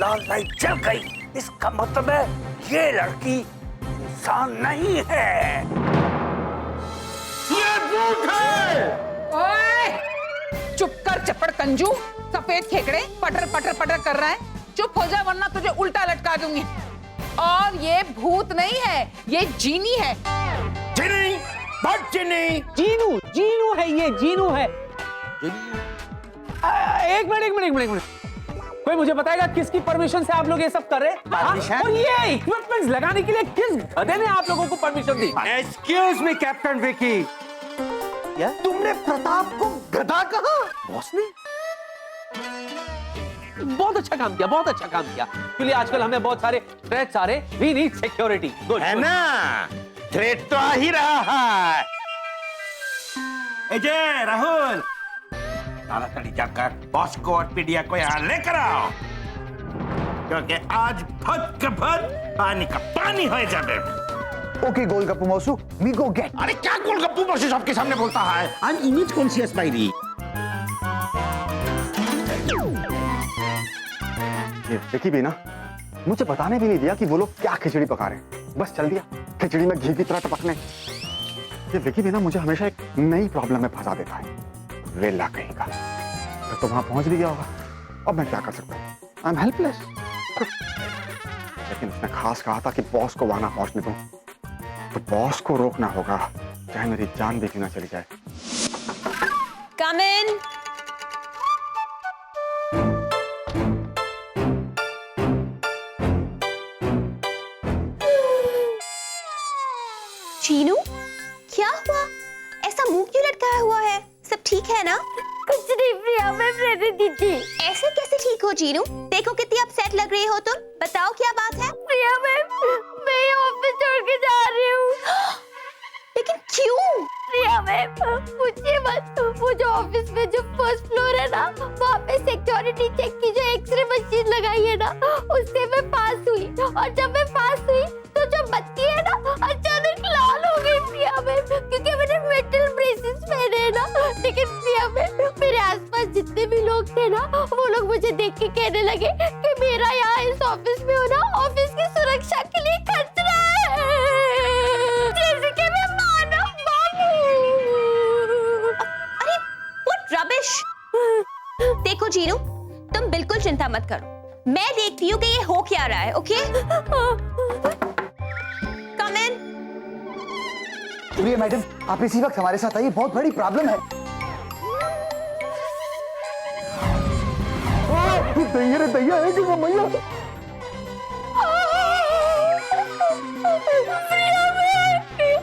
लाल light जल गई, इसका मतलब है ये लड़की इंसान नहीं है, ये भूत है। ओए चुप कर चपड़ कंजू, सफेद खेकड़े पटर पटर पटर कर रहा है। चुप हो जा वरना तुझे उल्टा लटका दूंगी। और ये भूत नहीं है, ये जीनी है। जीनी, बट जीनी, जीनू जीनू है, ये जीनू है। एक मिनट, कोई मुझे बताएगा किसकी परमिशन से आप लोग ये सब कर रहे हैं? और ये इक्विपमेंट्स लगाने के लिए किस गधे ने आप लोगों को परमिशन दी? एक्सक्यूज मी कैप्टन विकी, तुमने प्रताप को गधा कहा? बॉस ने बहुत अच्छा काम किया, बहुत अच्छा काम किया। क्योंकि आजकल हमें बहुत सारे थ्रेट्स आ रहे, वी नीड सिक्योरिटी। है ना, थ्रेट तो आ ही रहा है। जय राहुल, ताड़ाताड़ी जाकर बॉस को और पीडिया को यहाँ लेकर आओ, क्योंकि आज भद के भद पानी का पानी हो जाए। ओके गोलगप्पू मौसू, वी गो गेट। अरे क्या गोलगप्पू मौसू सबके सामने बोलता है? आई एम इमेज कॉन्शियस बाई। ये विकी भी ना मुझे बताने भी नहीं दिया कि वो लोग क्या खिचड़ी पका रहे हैं, बस चल दिया खिचड़ी में घी की तरह टपकने। ये विकी भी ना मुझे हमेशा एक नई प्रॉब्लम में फंसा देता है, वेला कहीं का। तो वहां पहुंच भी गया होगा, अब मैं क्या कर सकता हूँ? I am helpless. लेकिन उसने खास कहा था कि बॉस को वहां ना पहुंचने दूं, तो बॉस को रोकना होगा, चाहे मेरी जान भी क्यों ना चली जाए। Come in. चीनू, क्या हुआ? ऐसा मुंह क्यों लटकाया हुआ है? सब ठीक है ना? कुछ नहीं प्रिया, मैं प्रेरित दीदी। ऐसे कैसे ठीक हो चीनू? देखो कितनी अपसेट लग रही हो तुम। बताओ क्या बात है? प्रिया, मैं ऑफिस छोड़ के जा रही हूँ। लेकिन क्यों? प्रिया, मुझे मत, वो जो ऑफिस में जो फर्स्ट फ्लोर है ना, वहाँ पे सिक्योरिटी चेक की जो एक्सरे मशीन लगाई है ना, उससे मैं पास हुई। और जब मैं पास हुई तो जो बत्ती है ना अचानक लाल हो गई प्रिया, क्योंकि मैंने मेटल ब्रेसेस पहने हैं ना। लेकिन प्रिया, मेरे आसपास जितने भी लोग थे ना, वो लोग मुझे देख के कहने लगे कि मेरा यहाँ इस ऑफिस में होना ऑफिस की सुरक्षा के लिए खतरा है, जैसे कि मैं मानव बाबू। अरे व्हाट रबिश। देखो जीनू, तुम बिल्कुल चिंता मत करो, मैं देखती हूँ कि ये हो क्या रहा है। ओके, कम इन। प्रिया मैडम, आप इसी वक्त हमारे साथ आइए, बहुत बड़ी प्रॉब्लम है। दैया है कि वो मैया।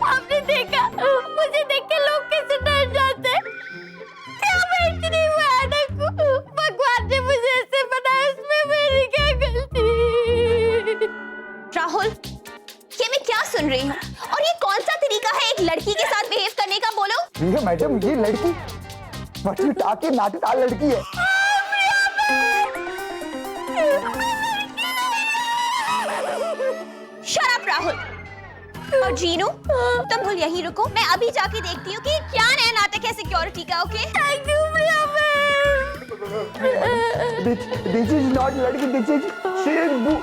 आपने देखा मुझे देख के लोग कैसे डर जाते हैं? क्या मैं इतनी भयानक हूँ? भगवान ने मुझे ऐसे बनाया, इसमें मेरी क्या गलती? राहुल, ये मैं क्या सुन रही हूँ? और ये कौन सा तरीका है एक लड़की के साथ बिहेव करने का? बोलो। प्रिया मैडम, ये लड़की बटी टाके नाटकदार लड़की है। Shut up Rahul. और जीनू, तुम भूल यहीं रुको, मैं अभी जाके देखती हूँ कि क्या नया नाटक है सिक्योरिटी का। Okay? Thank you Priya. This is not लड़की, this is she is boo।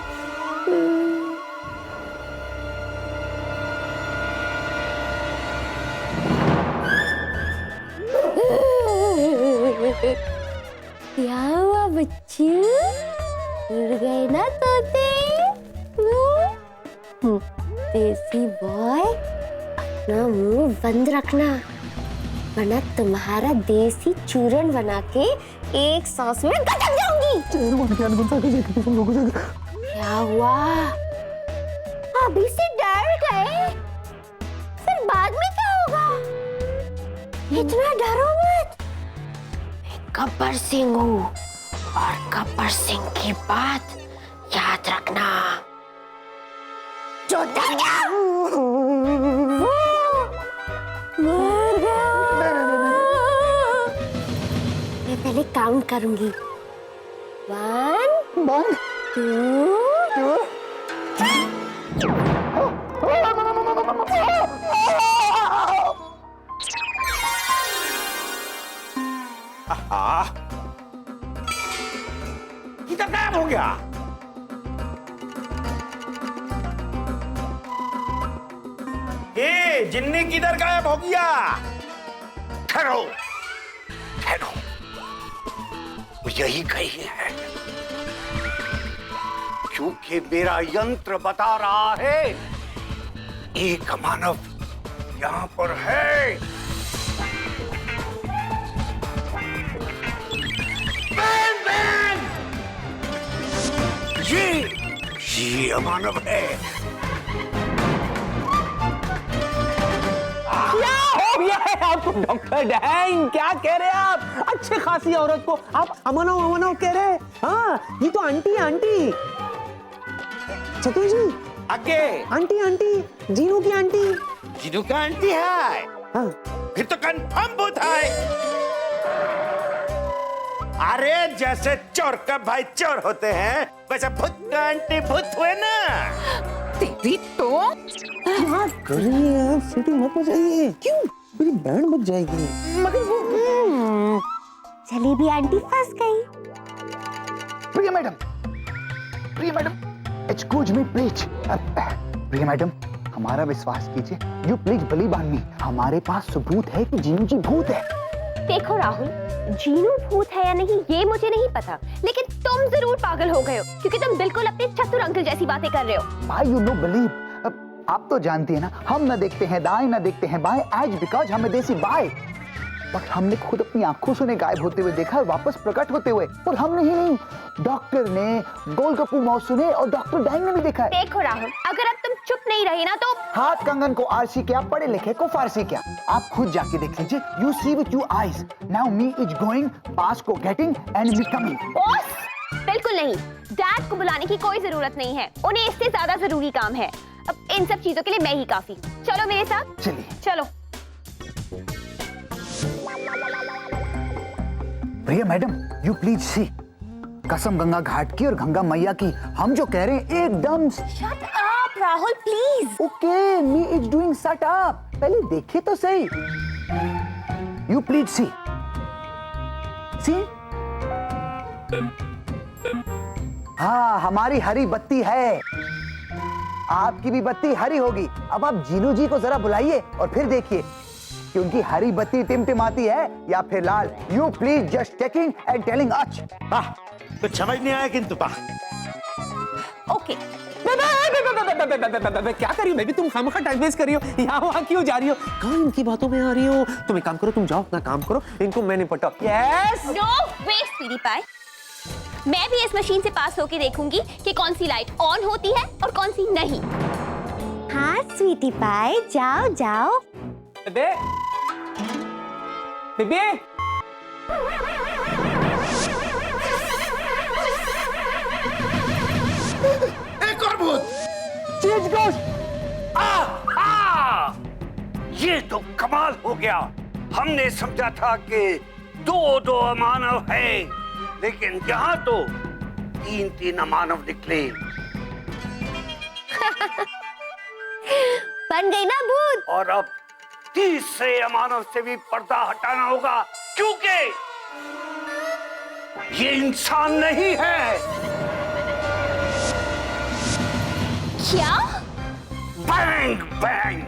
क्या हुआ बच्ची? उड़ गए ना तोते? देसी बॉय, अपना मुंह बंद रखना, वरना तुम्हारा देसी चूरन बना के एक सांस में गटक जाऊंगी। क्या हुआ? अभी से डर गए, फिर बाद में क्या होगा? इतना डरो मत। गब्बर सिंह हूँ, और गब्बर सिंह की बात याद रखना। जो डरा मर गया। मैं पहले काउंट करूंगी। 1 2 इधर गायब हो गया। जिन्नी किधर गायब हो गया? ठहरो ठहरो, वो यही कही है, क्योंकि मेरा यंत्र बता रहा है एक मानव यहां पर है। Ban, ban! ये अमानव है। क्या हो गया है आपको डॉक्टर डैंग? क्या कह रहे हैं आप? अच्छे खासी औरत को आप अमनो कह रहे हैं? हाँ, ये तो आंटी है, आंटी चतुर जी। आगे आंटी आंटी जीनू की आंटी। जीनू का आंटी है? हाँ। फिर तो कंफर्म भूत है। अरे जैसे चोर का भाई चोर होते हैं, वैसे भूत का आंटी भूत हुए ना। तेरी तो क्या कर रही है आप? सीटी मत बजाइए। क्यों? मेरी बैंड बज जाएगी। मगर वो जलेबी आंटी फंस गई। Priya madam, excuse me please. Priya madam, हमारा विश्वास कीजिए, you please believe on me. हमारे पास सबूत है कि जीनू जी भूत है। देखो राहुल, जीनू भूत है या नहीं ये मुझे नहीं पता, लेकिन तुम जरूर पागल हो गए हो, क्योंकि तुम बिल्कुल अपने चतुर अंकल जैसी बातें कर रहे हो। भाई यू नो बिलीव, आप तो जानती है ना, हम न देखते हैं दाएं न देखते हैं बाएं, एज बिकॉज हमें देसी बाय, पर हमने खुद अपनी आंखों से उन्हें गायब होते हुए देखा, वापस प्रकट होते हुए। और हमने ही नहीं, डॉक्टर ने, गोलगप्पू मौसू ने और डॉक्टर डैंग ने भी देखा है। देखो राहुल, अगर अब तुम चुप नहीं रहे ना तो हाथ कंगन को आरसी क्या, पढ़े लिखे को फारसी क्या, आप खुद जाके देख लीजिए। You see with your eyes. Now me is going, पास को getting and me coming. Boss, बिल्कुल नहीं, डैड को बुलाने की कोई जरूरत नहीं है, उन्हें इससे ज्यादा जरूरी काम है। अब इन सब चीजों के लिए मैं ही काफी। चलो मेरे साथ। चलिए। चलो। प्रिया मैडम, यू प्लीज सी, कसम गंगा घाट की और गंगा मैया की, हम जो कह रहे हैं एकदम। Shut up Rahul please. Okay, me is doing shut up. पहले देखिए तो सही। यू प्लीज सी, सी। हाँ, हमारी हरी बत्ती है, आपकी भी बत्ती हरी होगी। अब आप जीनू जी को जरा बुलाइए और फिर देखिए कि उनकी हरी बत्ती टिमटिमाती है या फिर लाल। You please just taking and telling अच। कुछ समझ नहीं आया किंतु ओके। क्या कर रही हो बेबी? तुम खामखा टाइम वेस्ट कर रही हो, यहाँ वहाँ क्यों जा रही हो? कहाँ इनकी बातों में आ रही हो? तुम एक काम करो, तुम जाओ अपना काम करो, इनको मैं निपटा। यस। नो वेस्ट पीडी पाई, मैं भी इस मशीन से पास होके देखूंगी कि कौन सी लाइट ऑन होती है और कौन सी नहीं। हाँ स्वीटी पाई, जाओ जाओ। बेबे, बेबी, एक और भूत। चीज गोश। ये तो कमाल हो गया। हमने समझा था कि दो अमानव है, लेकिन यहाँ तो 3 अमानव निकले। बन गई ना भूत। और अब तीसरे अमानव से भी पर्दा हटाना होगा, क्योंकि ये इंसान नहीं है। क्या? Bang bang.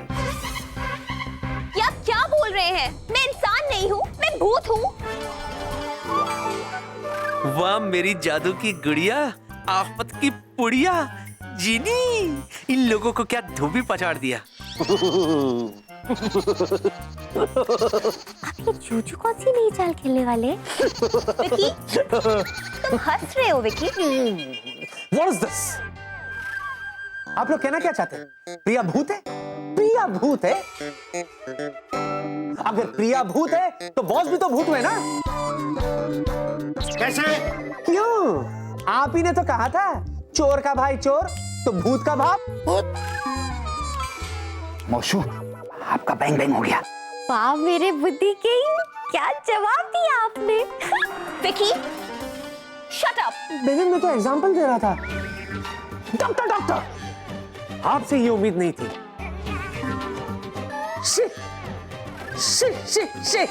या क्या बोल रहे हैं? मैं इंसान नहीं हूँ, मैं भूत हूँ। वाह मेरी जादू की गुड़िया, आफत की पुड़िया, जीनी, इन लोगों को क्या धोबी पछाड़ दिया। आप ये चूचू कौन सी नई चाल खेलने वाले? विकी, तुम हंस रहे हो विकी? What is this? आप लोग कहना क्या चाहते हैं? प्रिया भूत है? प्रिया भूत है? अगर प्रिया भूत है तो बॉस भी तो भूत हुए ना? कैसे? क्यों? आप ही ने तो कहा था, चोर का भाई चोर तो भूत का बाप। मौसू, आपका बैंग बैंग हो गया। वाह मेरे बुद्धि के, क्या जवाब दिया आपने। Vicky, shut up. बेबी मैं तो एग्जांपल दे रहा था। डॉक्टर डॉक्टर, आपसे ये उम्मीद नहीं थी। Shit, shit, shit, shit.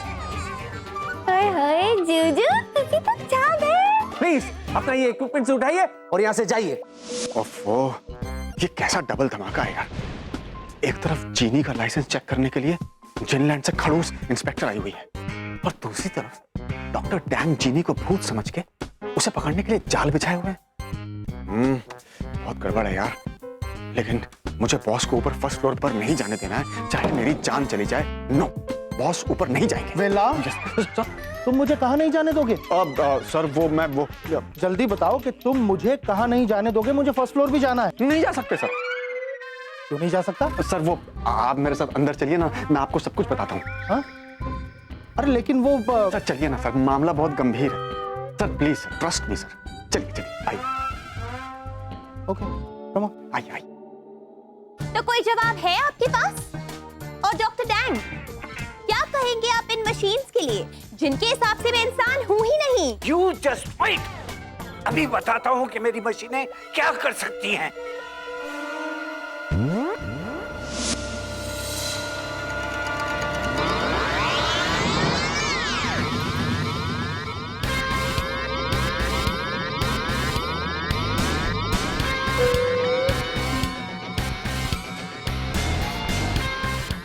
हाय हाय जूजू, तुझे तो छा गए। प्लीज अपना ये इक्विपमेंट उठाइए और यहाँ से जाइए। ओफो, ये कैसा डबल धमाका है यार। एक तरफ जीनी का लाइसेंस चेक करने के लिए जिनलैंड से खड़ूस इंस्पेक्टर आई हुई है और दूसरी तरफ डॉक्टर डैंग जीनी को भूत समझ के उसे पकड़ने के लिए जाल बिछाए हुए हैं। बहुत गड़बड़ है यार, लेकिन मुझे बॉस को ऊपर फर्स्ट फ्लोर पर नहीं जाने देना है, चाहे मेरी जान चली जाए। नो, बॉस ऊपर नहीं जाएंगे। वेला, तुम मुझे कहाँ नहीं जाने दोगे? सर वो जल्दी बताओ कि तुम मुझे कहाँ नहीं जाने दोगे। मुझे फर्स्ट फ्लोर भी जाना है। नहीं जा सकते सर। क्यों नहीं जा सकता? सर वो आप मेरे साथ अंदर चलिए ना, मैं आपको सब कुछ बताता हूँ। हाँ? अरे लेकिन वो सर चलिए ना सर, मामला बहुत गंभीर है sir, please sir, trust me sir. चलिए चलिए आइए। Okay, come on. आइए आइए। तो कोई जवाब है आपके पास? और डॉक्टर डैंग, क्या कहेंगे आप इन मशीन्स के लिए जिनके हिसाब से मैं इंसान हूं ही नहीं? You just wait, अभी बताता हूँ कि मेरी मशीनें क्या कर सकती हैं।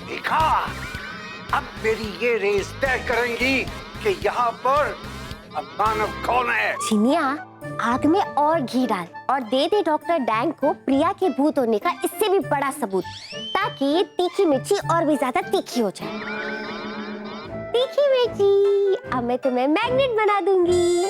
देखा, अब मेरी ये रेस तय करेंगी कि यहाँ पर अब मानव कौन है। चिनिया, आग में और घी डाल और दे दे डॉक्टर डैंग को प्रिया के भूत होने का इससे भी बड़ा सबूत, ताकि तीखी मिर्ची और भी ज्यादा तीखी हो जाए। तीखी मिर्ची, अब मैं तुम्हें मैग्नेट बना दूंगी।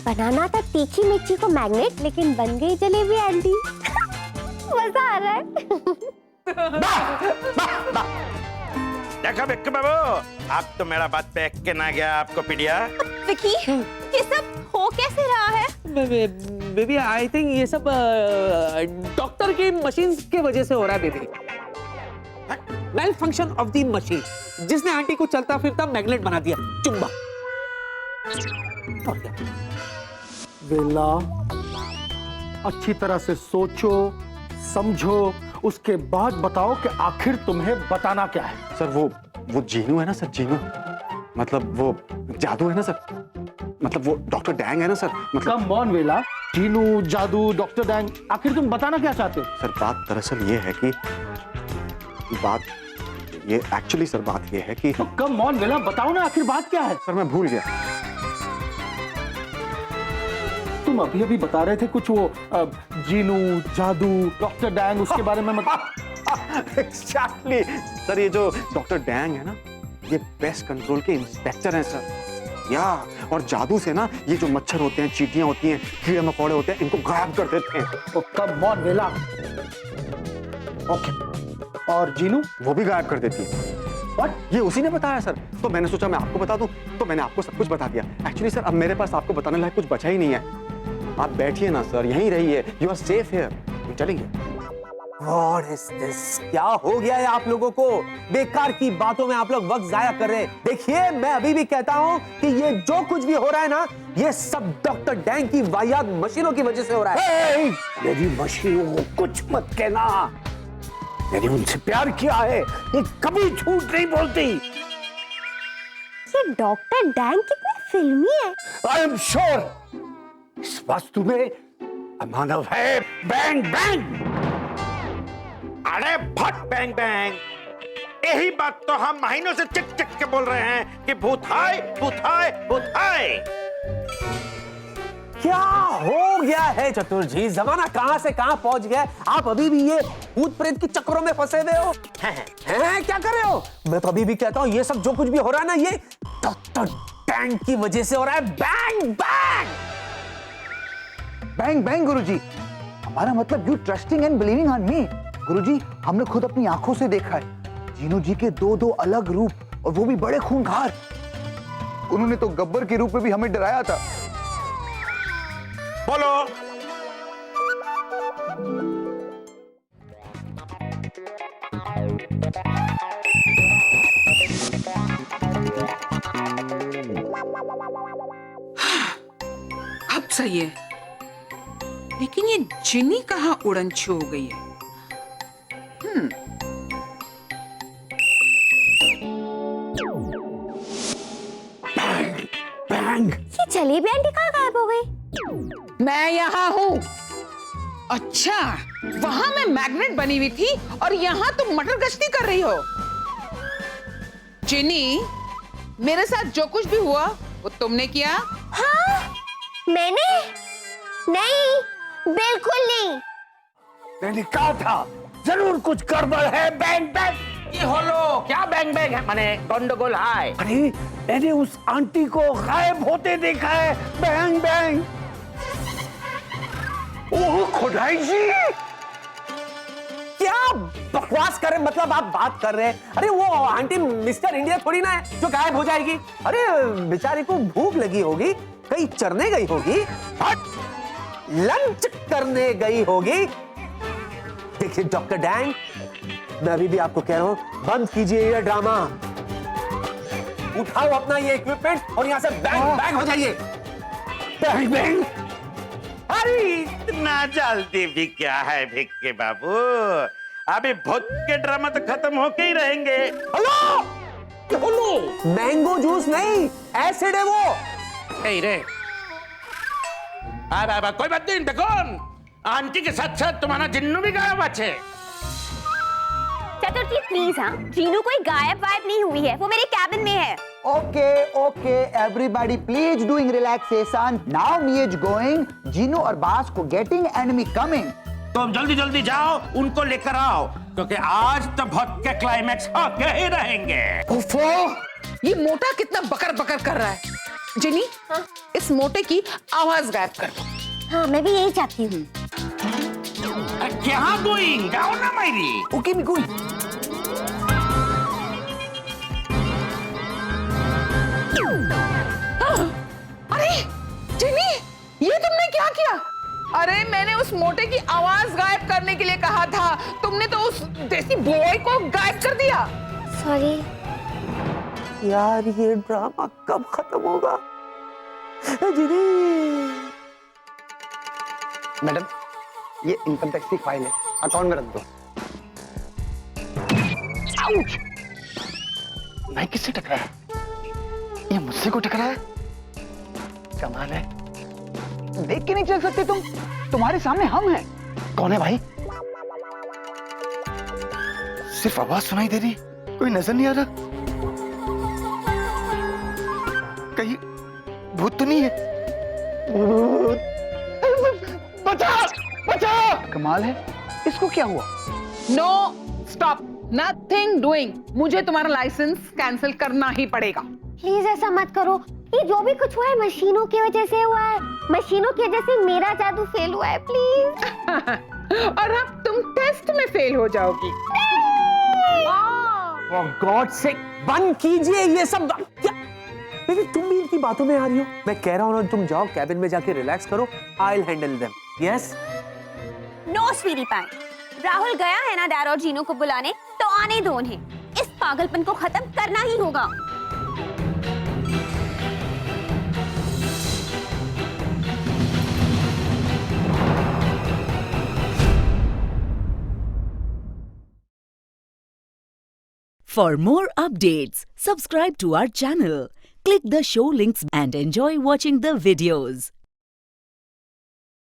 बनाना था तीखी मिर्ची को मैग्नेट, लेकिन बन गई जलेबी आंटी। मजा आ रहा है। देखो बिक्कू बाबू, आप तो मेरा बात पे के ना गया आपको पीडिया। विकी, ये सब हो कैसे रहा है? बेबी आई थिंक ये सब डॉक्टर की मशीन की वजह से हो रहा है baby. Male function of the machine, जिसने आंटी को चलता फिरता मैग्नेट बना दिया, चुम्बा। और क्या? वेला, अच्छी तरह से सोचो, समझो, उसके बाद बताओ कि आखिर तुम्हें बताना क्या है। सर वो जीनू है ना सर, जीनू मतलब वो जादू है ना सर, मतलब वो डॉक्टर डैंग है ना सर, मतलब कम ऑन वेला, जीनू, जादू, डॉक्टर डैंग, आखिर तुम बताना क्या चाहते हो? सर बात दरअसल ये है कि एक्चुअली सर बात ये है कि तो कम ऑन वेला, बताओ ना आखिर बात क्या है? सर मैं भूल गया। तुम अभी अभी बता रहे थे कुछ वो जीनू, जादू, डॉक्टर डैंग, उसके बारे में Exactly. सर ये जो डॉक्टर डैंग है ना, ये पेस्ट कंट्रोल के इंस्पेक्टर हैं सर। या और जादू से ना ये जो मच्छर होते हैं, चींटियां होती हैं, कीड़े मकोड़े होते हैं, इनको गायब कर देते हैं। कम ऑन वेला। ओके, और जीनू? वो भी गायब कर देती है। What? ये उसी ने बताया सर, तो मैंने सोचा मैं आपको बता दूं, तो मैंने आपको सब कुछ बता दिया। एक्चुअली सर अब मेरे पास आपको बताने लायक कुछ बचा ही नहीं है। आप बैठिए ना सर, यहीं रहिए, यू आर सेफ हियर। हम चलेंगे। What is this? क्या हो गया है आप लोगों को? बेकार की बातों में आप लोग वक्त जाया कर रहे हैं। देखिए, मैं अभी भी कहता हूँ कि ये जो कुछ भी हो रहा है ना, ये सब डॉक्टर डैंग की वाहियात मशीनों की वजह से हो रहा है। मेरी मशीनों को कुछ मत कहना, मैंने उनसे प्यार किया है, ये कभी झूठ नहीं बोलती। ये डॉक्टर डैंग कितने फिल्मी है। आई एम श्योर इस वस्तु में अमानव है। Bang bang. अरे भट बैंग बैंग, यही बात तो हम महीनों से चिक चिक के बोल रहे हैं कि भूत हाय, भूत हाय, भूत हाय। क्या हो गया है चतुर जी? जमाना कहां से कहां पहुंच गया है? आप अभी भी ये भूत प्रेत के चक्करों में फंसे हुए हो। हैं क्या कर रहे हो? मैं तो अभी भी कहता हूं ये सब जो कुछ भी हो रहा है ना, ये डॉक्टर डैंग की वजह से हो रहा है। Bang bang bang bang Guruji, हमारा मतलब you trusting and believing on me. Guruji, हमने खुद अपनी आंखों से देखा है जीनू जी के दो अलग रूप, और वो भी बड़े खूंखार। उन्होंने तो गब्बर के रूप में भी हमें डराया था। बोलो। अब सही है, लेकिन ये जिनी कहाँ उड़न छू हो गई है? बैंग ये जलेबी आंटी कहाँ गायब हो गई? मैं यहाँ हूँ। अच्छा, वहां मैं मैग्नेट बनी हुई थी और यहाँ तुम मटर गश्ती कर रही हो। जिनी, मेरे साथ जो कुछ भी हुआ वो तुमने किया? हाँ, मैंने? नहीं, बिल्कुल नहीं। मैंने कहा था जरूर कुछ गड़बड़ है। बैंग बैंग ये होलो क्या बैंग बैंग है, माने गंडगोल है। अरे मैंने उस आंटी को गायब होते देखा है। Bang bang. ओह खुदाई जी, क्या बकवास कर रहे, मतलब आप बात कर रहे हैं? अरे वो आंटी मिस्टर इंडिया थोड़ी ना है जो गायब हो जाएगी। अरे बेचारी को भूख लगी होगी, कहीं चरने गई होगी, लंच करने गई होगी। देखिए डॉक्टर डैंग, मैं अभी भी आपको कह रहा हूं, बंद कीजिए ये ड्रामा। उठाओ अपना ये इक्विपमेंट और यहां से बैंग बैंग हो जाइए। Bang bang. अरे इतना जल्दी भी क्या है भिक्के बाबू, अभी भूत के ड्रामा तो खत्म होके ही रहेंगे। हेलो, मैंगो जूस नहीं, एसिड है वो। रे कोई बात नहीं, देखो आंटी के साथ साथ तुम्हारा जिन्नू भी गायब अच्छे। चतुर्थी प्लीज, हाँ, जीनू कोई गायब वायब नहीं हुई है, वो मेरे कैबिन में है। Okay, everybody please doing relaxation. Now me is going, Jinu और बास को गेटिंग एंड मी कमिंग। तुम जल्दी जल्दी जाओ, उनको लेकर आओ, क्योंकि आज तो भूत के क्लाइमैक्स होके ही रहेंगे। ओफो, ये मोटा कितना बकर बकर कर रहा है। जिनी, इस मोटे की आवाज गायब कर दो। हाँ, मैं भी यही चाहती हूँ। क्या गोइंग, जाओ ना मेरी। Okay me going. अरे जिनी, ये तुमने क्या किया? अरे मैंने उस मोटे की आवाज गायब करने के लिए कहा था, तुमने तो उस देसी बॉय को गायब कर दिया। सॉरी यार, ये ड्रामा कब खत्म होगा? दीदी, मैडम ये इनकम टैक्स की फाइल है, अकाउंट में रख दो। आउच! मैं किससे टकराया? ये मुझसे को टकराया? कमाल है। देख के नहीं चल सकते तुम? तुम्हारे सामने हम हैं। कौन है भाई? सिर्फ आवाज सुनाई दे रही, कोई नजर नहीं आ रहा। कहीं भूत तो नहीं है? बचा! बचा! कमाल है, इसको क्या हुआ? No, stop, nothing doing. मुझे तुम्हारा लाइसेंस कैंसिल करना ही पड़ेगा। प्लीज ऐसा मत करो, ये जो भी कुछ हुआ है मशीनों की वजह से हुआ है। मशीनों की वजह से मेरा जादू फेल हुआ है, प्लीज। और अब तुम टेस्ट में फेल हो जाओगी। फॉर गॉड सेक, बंद कीजिए ये सब। क्या बेबी, तुम भी इनकी बातों में आ रही हो? मैं कह रहा हूं ना, तुम जाओ कैबिन में जाके रिलैक्स करो। I will handle them. Yes? No sweetie pie, Rahul गया है ना डैड और जीनू को बुलाने, तो आने दो उन्हें। इस पागलपन को खत्म करना ही होगा। For more updates, subscribe to our channel, click the show links and enjoy watching the videos.